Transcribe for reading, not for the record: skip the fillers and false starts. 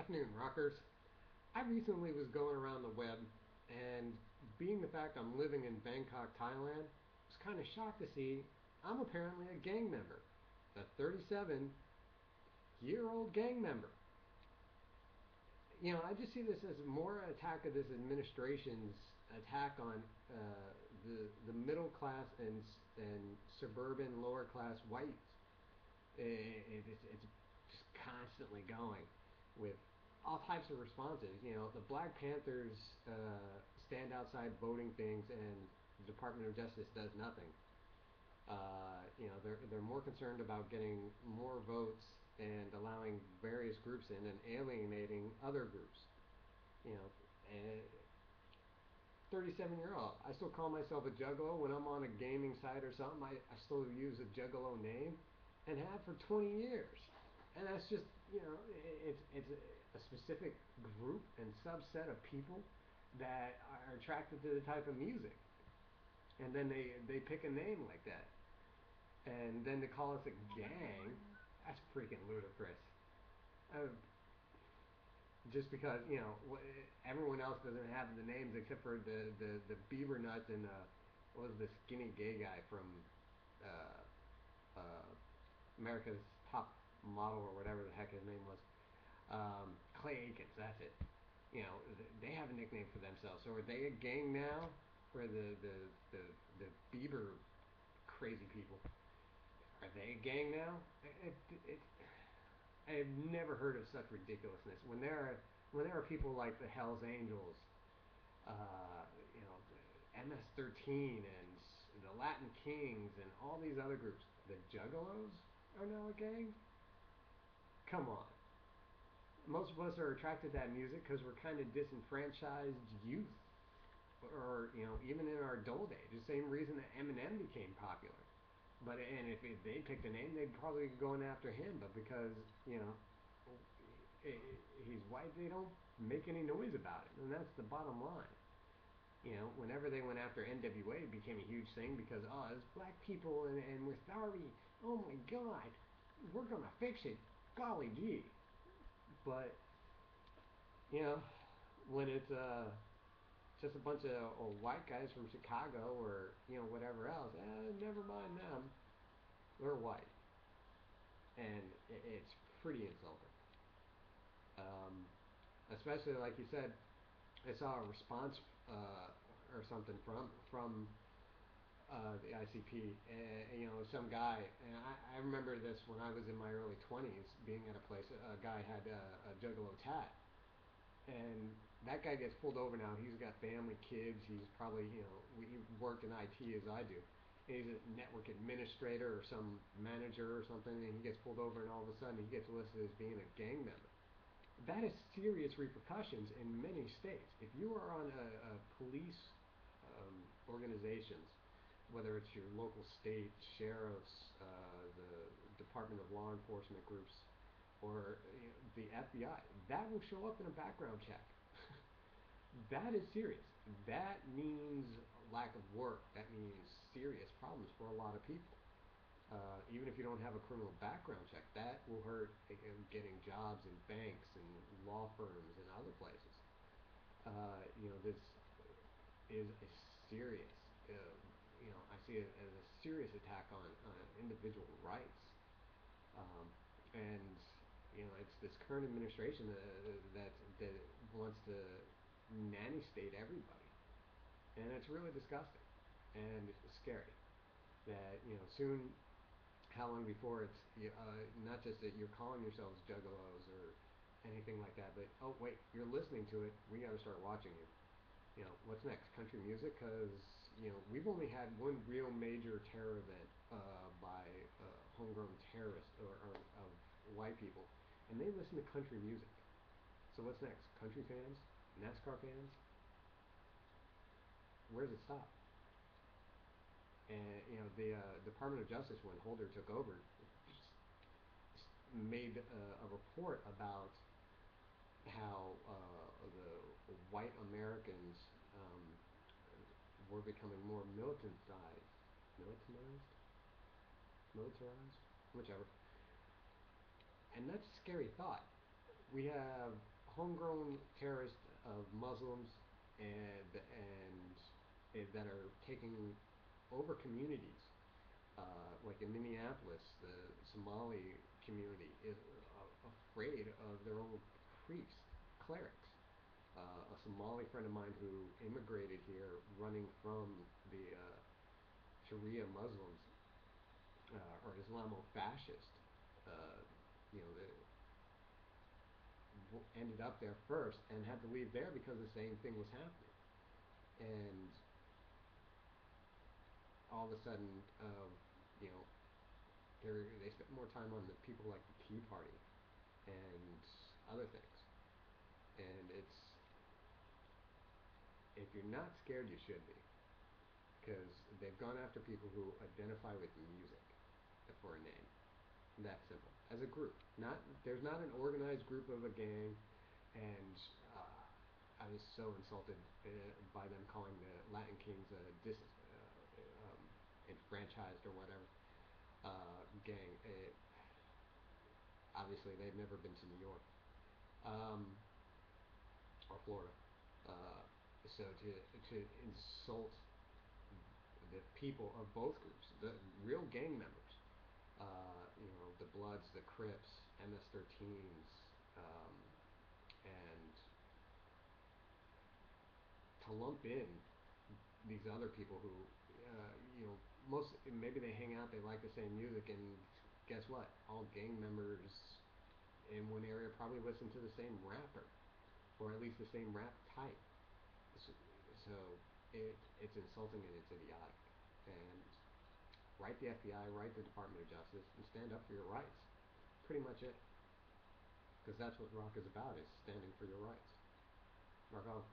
Afternoon, rockers. I recently was going around the web, and being the fact I'm living in Bangkok, Thailand, I was kind of shocked to see I'm apparently a gang member, a 37-year-old gang member. I just see this as more attack of this administration's attack on the middle class and suburban lower class whites. It's just constantly going with all types of responses. The Black Panthers stand outside voting things, and the Department of Justice does nothing. They're more concerned about getting more votes and allowing various groups in and alienating other groups. And 37-year-old. I still call myself a juggalo when I'm on a gaming site or something. I still use a juggalo name and have for 20 years. And that's just, it's a specific group and subset of people that are attracted to the type of music. And then they pick a name like that. And then to call us a gang, that's freaking ludicrous. Just because, everyone else doesn't have the names except for the beaver nuts and what was the skinny gay guy from America's Top Model or whatever the heck his name was. Clay Aikens, that's it. They have a nickname for themselves. So are they a gang now? Or the Bieber crazy people, are they a gang now? I've never heard of such ridiculousness. When there are people like the Hells Angels, MS-13 and the Latin Kings and all these other groups, the Juggalos are now a gang? Come on. Most of us are attracted to that music because we're kind of disenfranchised youth. Or even in our adult age, the same reason that Eminem became popular. And if they picked a name, they'd probably be going after him. But because he's white, they don't make any noise about it, and that's the bottom line. Whenever they went after NWA, it became a huge thing because it's black people and we're sorry. Oh my God, we're gonna fix it. Golly gee. But when it's just a bunch of white guys from Chicago or whatever else, never mind them. They're white, and it's pretty insulting. Especially like you said, I saw a response or something from the ICP, and some guy, and I remember this when I was in my early 20s, being at a place. A guy had a juggalo tat. And that guy gets pulled over now. He's got family, kids. He's probably, he worked in IT as I do. And he's a network administrator or some manager or something, and he gets pulled over, and all of a sudden he gets listed as being a gang member. That has serious repercussions in many states. If you are on a police organizations, whether it's your local state sheriffs, the Department of Law Enforcement groups, or the FBI, that will show up in a background check. That is serious. That means lack of work. That means serious problems for a lot of people. Even if you don't have a criminal background check, that will hurt getting jobs in banks and law firms and other places. This is a serious, I see it as a serious attack on individual rights. And it's this current administration that wants to nanny state everybody, and it's really disgusting, and it's scary that soon, how long before it's not just that you're calling yourselves juggalos or anything like that, but oh wait, you're listening to it, we got to start watching you. What's next? Country music? Because we've only had one real major terror event by homegrown terrorists or of white people, and they listen to country music. So what's next? Country fans? NASCAR fans? Where does it stop? And the Department of Justice, when Holder took over, made a report about how the white Americans were becoming more militarized, whichever. And that's a scary thought. We have homegrown terrorists of Muslims and that are taking over communities. Like in Minneapolis, the Somali community is afraid of their own priests, clerics. A Somali friend of mine who immigrated here, running from the Sharia Muslims or Islamo-fascist, uh, ended up there first and had to leave there because the same thing was happening. And all of a sudden, you know, they spent more time on the people like the Tea Party and other things. And if you're not scared, you should be, because they've gone after people who identify with music for a name. That simple. As a group, not there's not an organized group of a gang, and I was so insulted by them calling the Latin Kings a enfranchised or whatever gang. Obviously, they've never been to New York um, or Florida, uh, so to insult the people of both groups, the real gang members, the Bloods, the Crips, MS-13s, and to lump in these other people who, most maybe they hang out, they like the same music, and guess what? All gang members in one area probably listen to the same rapper, or at least the same rap type. So it's insulting and it's idiotic. And write the FBI, write the Department of Justice, and stand up for your rights. Pretty much it. Because that's what rock is about, is standing for your rights. Rock on.